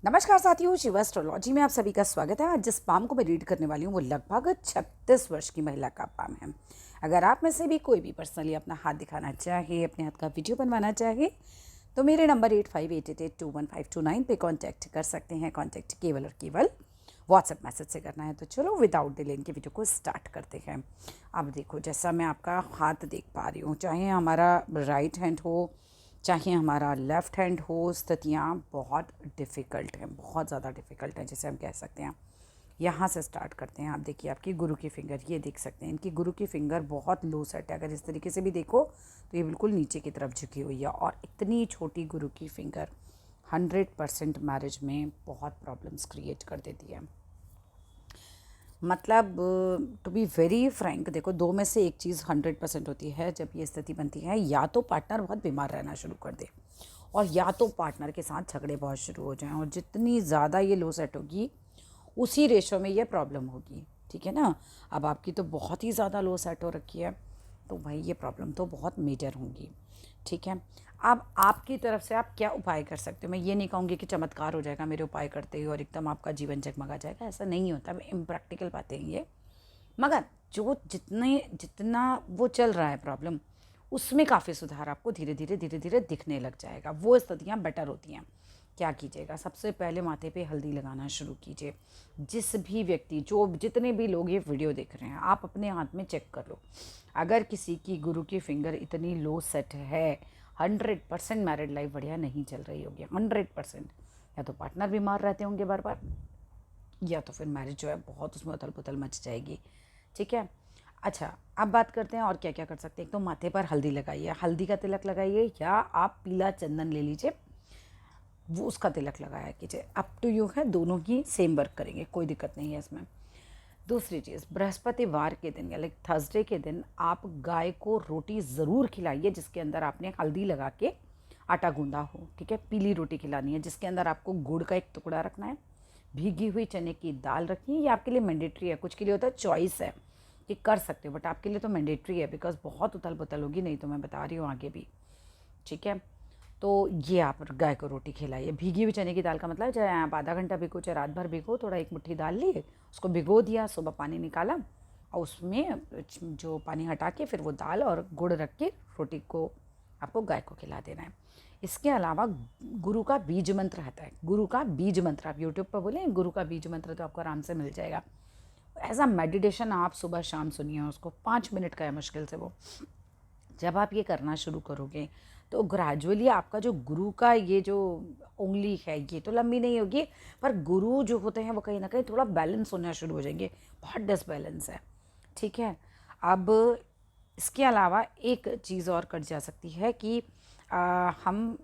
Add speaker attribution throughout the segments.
Speaker 1: नमस्कार साथियों, शिव एस्ट्रोलॉजी में आप सभी का स्वागत है। आज जिस पाम को मैं रीड करने वाली हूँ वो लगभग 36 वर्ष की महिला का पाम है। अगर आप में से भी कोई भी पर्सनली अपना हाथ दिखाना चाहे, अपने हाथ का वीडियो बनवाना चाहे, तो मेरे नंबर 8588215219 पे कांटेक्ट कर सकते हैं। कांटेक्ट केवल और केवल व्हाट्सएप मैसेज से करना है। तो चलो विदाउट डिले इनके वीडियो को स्टार्ट करते हैं। अब देखो, जैसा मैं आपका हाथ देख पा रही हूँ, चाहे हमारा राइट हैंड हो चाहे हमारा लेफ़्ट हैंड हो, स्थितियाँ बहुत डिफ़िकल्ट हैं, बहुत ज़्यादा डिफ़िकल्ट हैं, जैसे हम कह सकते हैं। यहाँ से स्टार्ट करते हैं। आप देखिए, आपकी गुरु की फिंगर, ये देख सकते हैं, इनकी गुरु की फिंगर बहुत लो सेट है। अगर इस तरीके से भी देखो तो ये बिल्कुल नीचे की तरफ झुकी हुई है। और इतनी छोटी गुरु की फिंगर 100% मैरिज में बहुत प्रॉब्लम्स क्रिएट कर देती है। मतलब टू बी वेरी फ्रैंक, देखो, दो में से एक चीज़ 100% होती है जब ये स्थिति बनती है। या तो पार्टनर बहुत बीमार रहना शुरू कर दे, और या तो पार्टनर के साथ झगड़े बहुत शुरू हो जाएं। और जितनी ज़्यादा ये लो सेट होगी उसी रेशो में ये प्रॉब्लम होगी। ठीक है ना। अब आपकी तो बहुत ही ज़्यादा लो सेट हो रखी है, तो भाई ये प्रॉब्लम तो बहुत मेजर होंगी। ठीक है। अब आपकी तरफ से आप क्या उपाय कर सकते हो? मैं ये नहीं कहूँगी कि चमत्कार हो जाएगा मेरे उपाय करते ही और एकदम आपका जीवन जगमगा जाएगा, ऐसा नहीं होता। इम्प्रैक्टिकल बातें हैं ये। मगर जो जितना वो चल रहा है प्रॉब्लम, उसमें काफ़ी सुधार आपको धीरे धीरे दिखने लग जाएगा। वो स्थितियाँ बेटर होती हैं। क्या कीजिएगा, सबसे पहले माथे पे हल्दी लगाना शुरू कीजिए। जिस भी व्यक्ति, जो जितने भी लोग ये वीडियो देख रहे हैं, आप अपने हाथ में चेक कर लो। अगर किसी की गुरु की फिंगर इतनी लो सेट है, 100% मैरिड लाइफ बढ़िया नहीं चल रही होगी। 100%। या तो पार्टनर बीमार रहते होंगे बार बार, या तो फिर मैरिज जो है बहुत उसमें उथल पुथल मच जाएगी। ठीक है। अच्छा, अब बात करते हैं और क्या क्या कर सकते हैं। एक तो माथे पर हल्दी लगाइए, हल्दी का तिलक लगाइए, या आप पीला चंदन ले लीजिए, वो उसका तिलक लगाया कीजिए। अप टू यू है, दोनों ही सेम वर्क करेंगे, कोई दिक्कत नहीं है इसमें। दूसरी चीज़, बृहस्पतिवार के दिन या लाइक थर्सडे के दिन आप गाय को रोटी ज़रूर खिलाइए जिसके अंदर आपने हल्दी लगा के आटा गूंदा हो। ठीक है। पीली रोटी खिलानी है जिसके अंदर आपको गुड़ का एक टुकड़ा रखना है, भीगी हुई चने की दाल रखनी है। ये आपके लिए मैंडेटरी है, कुछ के लिए होता है चॉइस है कि कर सकते हो, बट आपके लिए तो मैंडेटरी है, बिकॉज बहुत उथल पुथल होगी, नहीं तो मैं बता रही हूँ आगे भी। ठीक है। तो ये आप गाय को रोटी खिलाइए। भीगी हुई चने की दाल का मतलब चाहे आप आधा घंटा भिगो चाहे रात भर भिगो, थोड़ा एक मुट्ठी दाल लिए, उसको भिगो दिया, सुबह पानी निकाला और उसमें जो पानी हटा के फिर वो दाल और गुड़ रख के रोटी को आपको गाय को खिला देना है। इसके अलावा गुरु का बीज मंत्र रहता है। गुरु का बीज मंत्र आप यूट्यूब पर बोलें गुरु का बीज मंत्र, तो आपको आराम से मिल जाएगा। एज अ मेडिटेशन आप सुबह शाम सुनिए उसको, 5 मिनट का है मुश्किल से वो। जब आप ये करना शुरू करोगे तो ग्रेजुअली आपका जो गुरु का ये जो उंगली है ये तो लंबी नहीं होगी, पर गुरु जो होते हैं वो कहीं ना कहीं थोड़ा बैलेंस होना शुरू हो जाएंगे। बहुत डिसबैलेंस है। ठीक है। अब इसके अलावा एक चीज़ और कर जा सकती है कि हम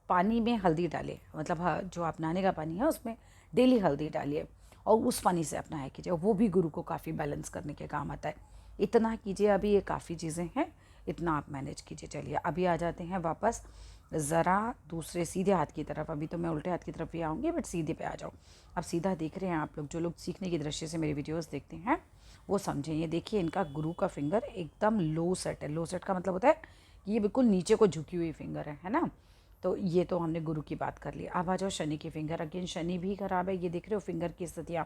Speaker 1: पानी में हल्दी डालें, मतलब हाँ, जो आप नहाने का पानी है उसमें डेली हल्दी डालिए और उस पानी से अपना है कीजिए, वो भी गुरु को काफ़ी बैलेंस करने के काम आता है। इतना कीजिए, अभी ये काफ़ी चीज़ें हैं, इतना आप मैनेज कीजिए। चलिए अभी आ जाते हैं वापस ज़रा दूसरे सीधे हाथ की तरफ। अभी तो मैं उल्टे हाथ की तरफ ही आऊँगी, बट सीधे पे आ जाओ। अब सीधा देख रहे हैं आप लोग, जो लोग सीखने की दृष्टि से मेरी वीडियोस देखते हैं वो समझें। ये देखिए, इनका गुरु का फिंगर एकदम लो सेट है। लो सेट का मतलब होता है कि ये बिल्कुल नीचे को झुकी हुई फिंगर है ना। तो ये तो हमने गुरु की बात कर ली। अब आ जाओ शनि की फिंगर। अगेन शनि भी खराब है। ये देख रहे हो फिंगर की स्थितियाँ,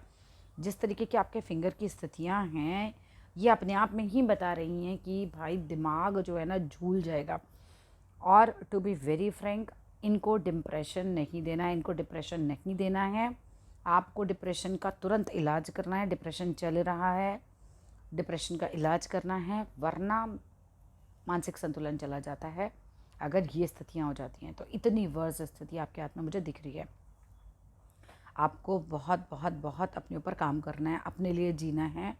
Speaker 1: जिस तरीके की आपके फिंगर की स्थितियाँ हैं, ये अपने आप में ही बता रही हैं कि भाई दिमाग जो है ना झूल जाएगा। और टू बी वेरी फ्रैंक, इनको डिप्रेशन नहीं देना है, इनको डिप्रेशन नहीं देना है। आपको डिप्रेशन का तुरंत इलाज करना है। डिप्रेशन चल रहा है, डिप्रेशन का इलाज करना है, वरना मानसिक संतुलन चला जाता है। अगर ये स्थितियाँ हो जाती हैं तो इतनी वर्स स्थिति आपके हाथ में मुझे दिख रही है। आपको बहुत बहुत बहुत अपने ऊपर काम करना है, अपने लिए जीना है।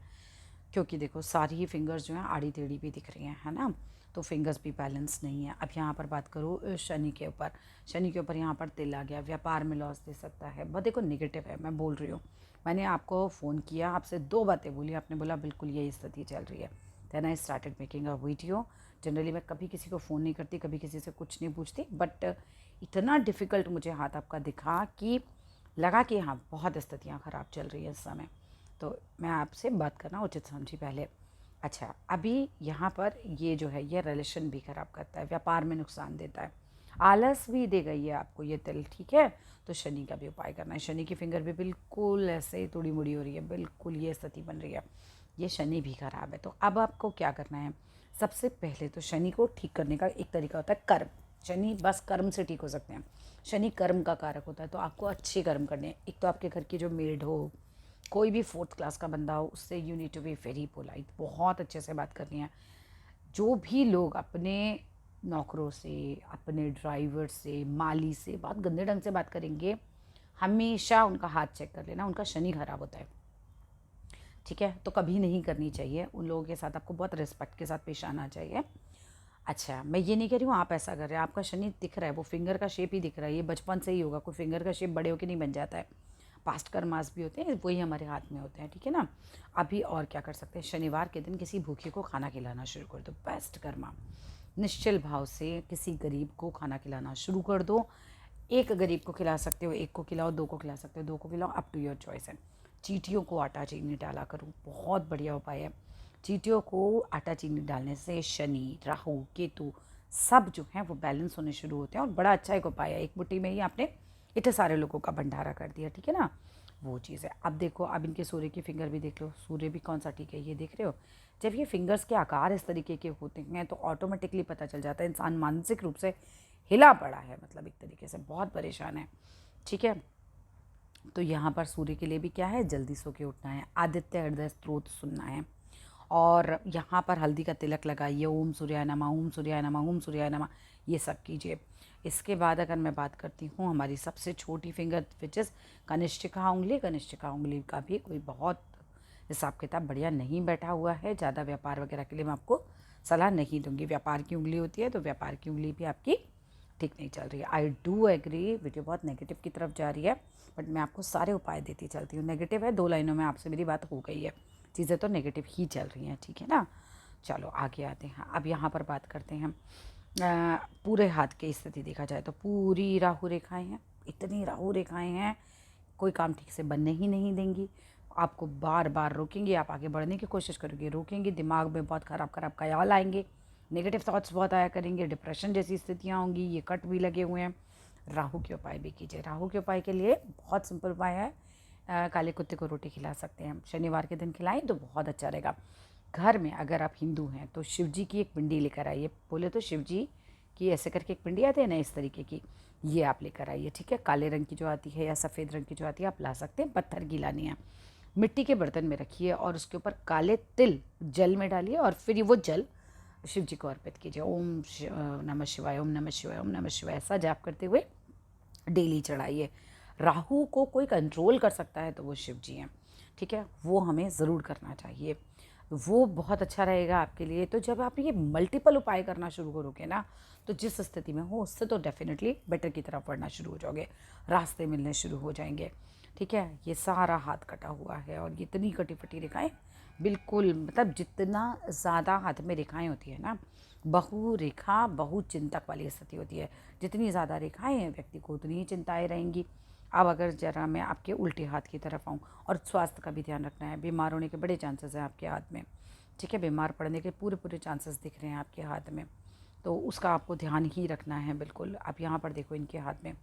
Speaker 1: क्योंकि देखो, सारी ही फिंगर्स जो हैं आड़ी टेढ़ी भी दिख रही हैं, है ना। तो फिंगर्स भी बैलेंस नहीं है। अब यहाँ पर बात करूँ शनि के ऊपर। शनि के ऊपर यहाँ पर तिल आ गया, व्यापार में लॉस दे सकता है। बहुत देखो नेगेटिव है, मैं बोल रही हूँ। मैंने आपको फ़ोन किया, आपसे 2 बातें बोली, आपने बोला बिल्कुल यही स्थिति चल रही है। Then I started making a video. Generally मैं कभी किसी को फ़ोन नहीं करती, कभी किसी से कुछ नहीं पूछती, बट इतना डिफ़िकल्ट मुझे हाथ आपका दिखा कि लगा कि हाँ, बहुत स्थितियाँ ख़राब चल रही है इस समय। तो मैं आपसे बात करना उचित समझी पहले। अच्छा, अभी यहाँ पर ये जो है ये रिलेशन भी ख़राब करता है, व्यापार में नुकसान देता है। आलस भी देगा ये आपको ये तिल, ठीक है। तो शनि का भी उपाय करना है। शनि की फिंगर भी बिल्कुल ऐसे थोड़ी मुड़ी हो रही है, बिल्कुल ये स्थिति बन रही है, ये शनि भी खराब है। तो अब आपको क्या करना है, सबसे पहले तो शनि को ठीक करने का एक तरीका होता है कर्म। शनि बस कर्म से ठीक हो सकते हैं। शनि कर्म का कारक होता है, तो आपको अच्छे कर्म करने हैं। एक तो आपके घर की जो मेड हो, कोई भी 4th क्लास का बंदा हो, उससे you need to be very polite, बहुत अच्छे से बात करनी है। जो भी लोग अपने नौकरों से, अपने ड्राइवर से, माली से बहुत गंदे ढंग से बात करेंगे, हमेशा उनका हाथ चेक कर लेना, उनका शनि खराब होता है, ठीक है। तो कभी नहीं करनी चाहिए उन लोगों के साथ, आपको बहुत रिस्पेक्ट के साथ पेश आना चाहिए। अच्छा, मैं ये नहीं कह रही हूँ आप ऐसा कर रहे हैं, आपका शनि दिख रहा है, वो फिंगर का शेप ही दिख रहा है, ये बचपन से ही होगा, कोई फिंगर का शेप बड़े होकर नहीं बन जाता है। पास्ट कर्मास भी होते हैं, वही हमारे हाथ में होते हैं, ठीक है ना। अभी और क्या कर सकते हैं, शनिवार के दिन किसी भूखे को खाना खिलाना शुरू कर दो, बेस्ट कर्मा। निश्चल भाव से किसी गरीब को खाना खिलाना शुरू कर दो। एक गरीब को खिला सकते हो, एक को खिलाओ, दो को खिला सकते हो, दो को खिलाओ, अप टू योर चॉइस है। चींटियों को आटा चीनी डाला करो, बहुत बढ़िया उपाय है। चींटियों को आटा चीनी डालने से शनि, राहु, केतु सब जो हैं वो बैलेंस होने शुरू होते हैं, और बड़ा अच्छा एक उपाय है। एक मुट्ठी में ही आपने इतने सारे लोगों का भंडारा कर दिया, ठीक है ना, वो चीज़ है। अब देखो, अब इनके सूर्य की फिंगर भी देख लो, सूर्य भी कौन सा ठीक है ये देख रहे हो। जब ये फिंगर्स के आकार इस तरीके के होते हैं तो ऑटोमेटिकली पता चल जाता है इंसान मानसिक रूप से हिला पड़ा है, मतलब एक तरीके से बहुत परेशान है, ठीक है। तो यहाँ पर सूर्य के लिए भी क्या है, जल्दी सो के उठना है, आदित्य हृदय स्त्रोत सुनना है, और यहाँ पर हल्दी का तिलक लगाइए, ओम सूर्याय नमः, ओम सूर्याय नमः, ओम सूर्याय नमः, ये सब कीजिए। इसके बाद अगर मैं बात करती हूँ हमारी सबसे छोटी फिंगर विच इज़ कनिष्ठिका उंगली, कनिष्ठिका उंगली का भी कोई बहुत हिसाब किताब बढ़िया नहीं बैठा हुआ है। ज़्यादा व्यापार वगैरह के लिए मैं आपको सलाह नहीं दूंगी। व्यापार की उंगली होती है, तो व्यापार की उंगली भी आपकी ठीक नहीं चल रही है। आई डू एग्री, वीडियो बहुत नेगेटिव की तरफ जा रही है, बट मैं आपको सारे उपाय देती चलती हूँ। नेगेटिव है, 2 लाइनों में आपसे मेरी बात हो गई है, चीज़ें तो नेगेटिव ही चल रही हैं, ठीक है ना। चलो आगे आते हैं। अब यहाँ पर बात करते हैं पूरे हाथ की स्थिति देखा जाए तो पूरी राहु रेखाएं हैं, इतनी राहु रेखाएं हैं, कोई काम ठीक से बनने ही नहीं देंगी, आपको बार बार रोकेंगी, आप आगे बढ़ने की कोशिश करोगे रोकेंगी, दिमाग में बहुत ख़राब ख़राब ख्याल आएंगे, नेगेटिव थॉट्स बहुत आया करेंगे, डिप्रेशन जैसी स्थितियाँ होंगी, ये कट भी लगे हुए हैं। राहु के उपाय भी कीजिए। राहु के उपाय के लिए बहुत सिंपल उपाय है, काले कुत्ते को रोटी खिला सकते हैं, शनिवार के दिन खिलाएं तो बहुत अच्छा रहेगा। घर में अगर आप हिंदू हैं तो शिव जी की एक पिंडी लेकर आइए, बोले तो शिव जी की ऐसे करके एक पिंडी आती है ना इस तरीके की, ये आप लेकर आइए, ठीक है। काले रंग की जो आती है या सफ़ेद रंग की जो आती है आप ला सकते हैं, पत्थर की लानी है, मिट्टी के बर्तन में रखिए और उसके ऊपर काले तिल जल में डालिए और फिर वो जल शिव जी को अर्पित कीजिए। ओम नमः शिवाय, ओम नमः शिवाय, ओम नमः शिवाय, ऐसा जाप करते हुए डेली चढ़ाइए। राहु को कोई कंट्रोल कर सकता है तो वो शिव जी हैं, ठीक है, वो हमें ज़रूर करना चाहिए, वो बहुत अच्छा रहेगा आपके लिए। तो जब आप ये मल्टीपल उपाय करना शुरू करोगे ना, तो जिस स्थिति में हो उससे तो डेफिनेटली बेटर की तरफ बढ़ना शुरू हो जाओगे, रास्ते मिलने शुरू हो जाएंगे, ठीक है। ये सारा हाथ कटा हुआ है और ये इतनी कटी फटी रेखाएं, बिल्कुल मतलब जितना ज़्यादा हाथ में रेखाएं होती है ना, बहु रेखा बहु चिंतक वाली स्थिति होती है, जितनी ज़्यादा रेखाएं हैं व्यक्ति को उतनी ही चिंताएँ रहेंगी। अब अगर जरा मैं आपके उल्टे हाथ की तरफ आऊँ, और स्वास्थ्य का भी ध्यान रखना है, बीमार होने के बड़े चांसेस हैं आपके हाथ में, ठीक है, बीमार पड़ने के पूरे पूरे चांसेस दिख रहे हैं आपके हाथ में, तो उसका आपको ध्यान ही रखना है बिल्कुल। आप यहाँ पर देखो इनके हाथ में,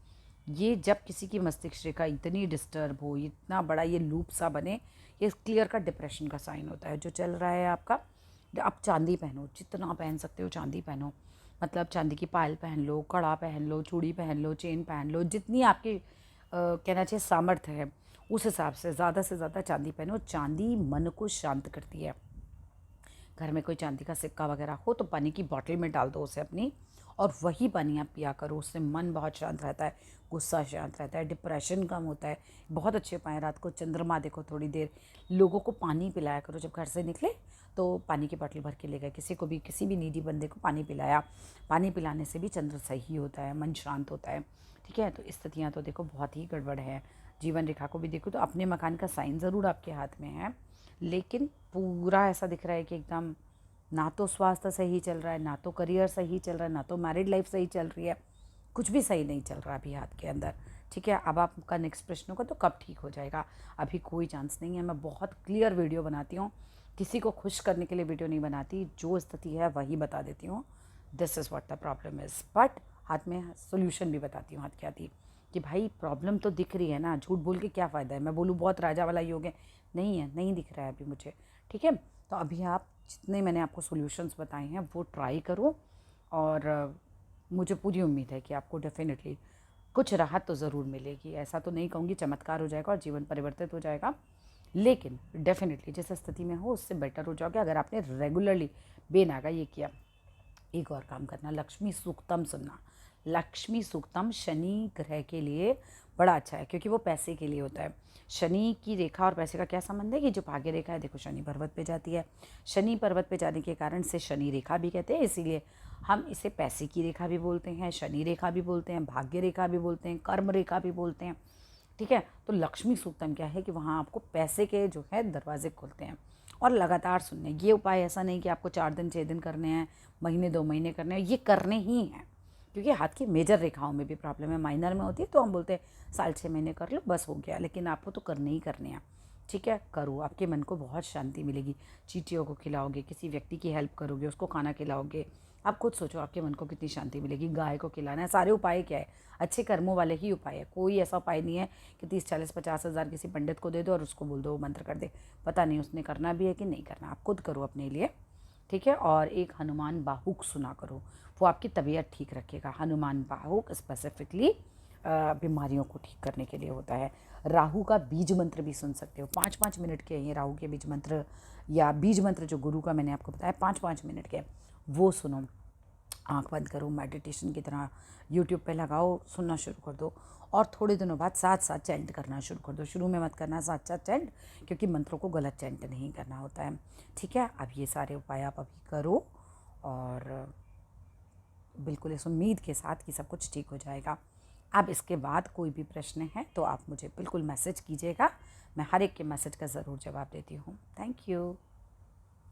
Speaker 1: ये जब किसी की मस्तिष्क रेखा इतनी डिस्टर्ब हो, इतना बड़ा ये लूप सा बने, ये क्लियर का डिप्रेशन का साइन होता है जो चल रहा है आपका। आप चांदी पहनो, जितना पहन सकते हो चांदी पहनो, मतलब चांदी की पायल पहन लो, कड़ा पहन लो, चूड़ी पहन लो, चेन पहन लो, जितनी आपकी कहना चाहिए सामर्थ्य है उस हिसाब से ज़्यादा चांदी पहनो। चांदी मन को शांत करती है। घर में कोई चांदी का सिक्का वगैरह हो तो पानी की बॉटल में डाल दो उसे अपनी, और वही पानी आप पिया करो, उससे मन बहुत शांत रहता है, गुस्सा शांत रहता है, डिप्रेशन कम होता है। बहुत अच्छे उपाय। रात को चंद्रमा देखो थोड़ी देर, लोगों को पानी पिलाया करो, जब घर से निकले तो पानी की बॉटल भर के ले गए, किसी को भी, किसी भी नीडी बंदे को पानी पिलाया, पानी पिलाने से भी चंद्र सही होता है, मन शांत होता है, ठीक है। तो स्थितियाँ तो देखो बहुत ही गड़बड़ है। जीवन रेखा को भी देखो तो अपने मकान का साइन ज़रूर आपके हाथ में है, लेकिन पूरा ऐसा दिख रहा है कि एकदम ना तो स्वास्थ्य सही चल रहा है, ना तो करियर सही चल रहा है, ना तो मैरिड लाइफ सही चल रही है, कुछ भी सही नहीं चल रहा अभी हाथ के अंदर, ठीक है। अब आपका नेक्स्ट प्रश्न होगा तो कब ठीक हो जाएगा, अभी कोई चांस नहीं है। मैं बहुत क्लियर वीडियो बनाती हूँ, किसी को खुश करने के लिए वीडियो नहीं बनाती, जो स्थिति है वही बता देती हूँ, this is what the problem is. But हाथ में सोल्यूशन भी बताती हूँ हाथ के आती कि भाई प्रॉब्लम तो दिख रही है ना, झूठ बोल के क्या फ़ायदा है। मैं बोलूँ बहुत राजा वाला योग है, नहीं है, नहीं दिख रहा है अभी मुझे, ठीक है। तो अभी आप जितने मैंने आपको सॉल्यूशंस बताए हैं वो ट्राई करो, और मुझे पूरी उम्मीद है कि आपको डेफिनेटली कुछ राहत तो ज़रूर मिलेगी। ऐसा तो नहीं कहूँगी चमत्कार हो जाएगा और जीवन परिवर्तित हो जाएगा, लेकिन डेफिनेटली जिस स्थिति में हो उससे बेटर हो जाओगे अगर आपने रेगुलरली बेनागा ये किया। एक और काम करना, लक्ष्मी सूक्तम सुनना। लक्ष्मी सूक्तम शनि ग्रह के लिए बड़ा अच्छा है, क्योंकि वो पैसे के लिए होता है। शनि की रेखा और पैसे का क्या संबंध है कि जो भाग्य रेखा है, देखो शनि पर्वत पे जाती है। शनि पर्वत पे जाने के कारण से शनि रेखा भी कहते हैं, इसीलिए हम इसे पैसे की रेखा भी बोलते हैं, शनि रेखा भी बोलते हैं, भाग्य रेखा भी बोलते हैं, कर्म रेखा भी बोलते हैं, ठीक है। तो लक्ष्मी सूक्तम क्या है कि वहाँ आपको पैसे के जो है दरवाजे खुलते हैं। और लगातार सुनने, ये उपाय ऐसा नहीं कि आपको 4 दिन 6 दिन करने हैं, महीने 2 महीने करने हैं, ये करने ही हैं, क्योंकि हाथ की मेजर रेखाओं में भी प्रॉब्लम है। माइनर में होती है तो हम बोलते हैं साल 6 महीने कर लो बस हो गया, लेकिन आपको तो करने ही करने हैं, ठीक है। करो, आपके मन को बहुत शांति मिलेगी। चींटियों को खिलाओगे, किसी व्यक्ति की हेल्प करोगे, उसको खाना खिलाओगे, आप खुद सोचो आपके मन को कितनी शांति मिलेगी। गाय को खिलाना है, सारे उपाय क्या है, अच्छे कर्मों वाले ही उपाय है। कोई ऐसा उपाय नहीं है कि 30 40 50 हज़ार किसी पंडित को दे दो और उसको बोल दो वो मंत्र कर दे, पता नहीं उसने करना भी है कि नहीं करना। आप खुद करो अपने लिए, ठीक है। और एक हनुमान बाहुक सुना करो, वो आपकी तबीयत ठीक रखेगा। हनुमान बाहुक स्पेसिफिकली बीमारियों को ठीक करने के लिए होता है। राहु का बीज मंत्र भी सुन सकते हो, 5 5 मिनट के ये राहु के बीज मंत्र, या बीज मंत्र जो गुरु का मैंने आपको बताया 5 5 मिनट के, वो सुनो। आँख बंद करो, मेडिटेशन की तरह यूट्यूब पे लगाओ, सुनना शुरू कर दो, और थोड़े दिनों बाद साथ साथ चैंट करना शुरू कर दो। शुरू में मत करना साथ साथ चैंट, क्योंकि मंत्रों को गलत चैंट नहीं करना होता है, ठीक है। अब ये सारे उपाय आप अभी करो, और बिल्कुल इस उम्मीद के साथ कि सब कुछ ठीक हो जाएगा। अब इसके बाद कोई भी प्रश्न है तो आप मुझे बिल्कुल मैसेज कीजिएगा, मैं हर एक के मैसेज का ज़रूर जवाब देती हूँ। Thank you.